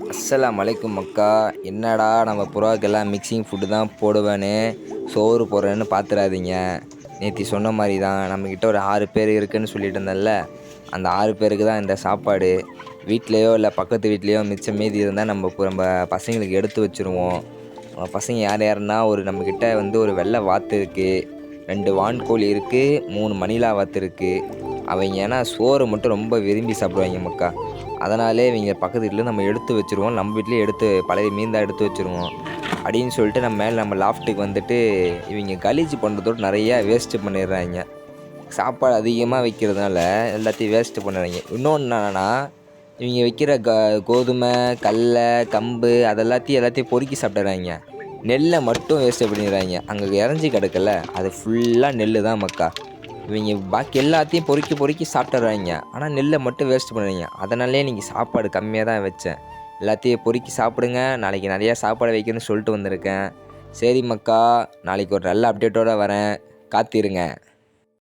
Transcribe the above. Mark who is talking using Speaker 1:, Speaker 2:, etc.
Speaker 1: அஸ்ஸலாமு அலைக்கும் மக்கா. என்னடா நம்ம புறாக்கெல்லாம் மிக்சிங் ஃபுட்டு தான் போடுவேன்னு சோறு போடுறேன்னு பார்த்துறாதீங்க. நேற்று சொன்ன மாதிரி தான் நம்மக்கிட்ட ஒரு 6 பேர் இருக்குதுன்னு சொல்லிட்டு இருந்தேன்ல, அந்த 6 பேருக்கு தான் இந்த சாப்பாடு. வீட்லேயோ இல்லை பக்கத்து வீட்லேயோ மிச்சம் மீதி இருந்தால் நம்ம பசங்களுக்கு எடுத்து வச்சுருவோம். பசங்க யார் யாருன்னா, நம்மக்கிட்ட ஒரு வெள்ளை வாத்து இருக்குது, 2 வான்கோழி இருக்குது, 3 மணிலா வாத்து இருக்குது. அவங்க ஏன்னா சோறு மட்டும் ரொம்ப விரும்பி சாப்பிடுவாங்க மக்கா. அதனாலே இவங்க பக்கத்து வீட்டில் நம்ம எடுத்து வச்சுருவோம். நம்ம வீட்லேயே எடுத்து பழைய மீன் தான் எடுத்து வச்சுருவோம் அப்படின்னு சொல்லிட்டு நம்ம லாஃப்ட்டுக்கு வந்துட்டு இவங்க கலீஜ் பண்ணுறதோடு நிறையா வேஸ்ட்டு பண்ணிடுறாங்க. சாப்பாடு அதிகமாக வைக்கிறதுனால எல்லாத்தையும் வேஸ்ட்டு பண்ணுறாங்க. இன்னொன்று என்னென்னா, இவங்க வைக்கிற கோதுமை, கடலை, கம்பு எல்லாத்தையும் பொறுக்கி சாப்பிட்டுறாங்க. நெல்லை மட்டும் வேஸ்ட்டு பண்ணிடுறாங்க. அங்கே இறஞ்சி கிடக்கல, அது ஃபுல்லாக நெல் தான் மக்கா. இவங்க பாக்கி எல்லாத்தையும் பொறுக்கி சாப்பிட்டுறாங்க. ஆனால் நெல்லை மட்டும் வேஸ்ட் பண்ணுறீங்க. அதனாலே நீங்கள் சாப்பாடு கம்மியாக தான் வச்சேன். எல்லாத்தையும் பொறுக்கி சாப்பிடுங்க. நாளைக்கு நிறையா சாப்பாடு வைக்கணும்னு சொல்லிட்டு வந்திருக்கேன். சரி மக்கா, நாளைக்கு ஒரு நல்ல அப்டேட்டோடு வரேன், காத்திருங்க.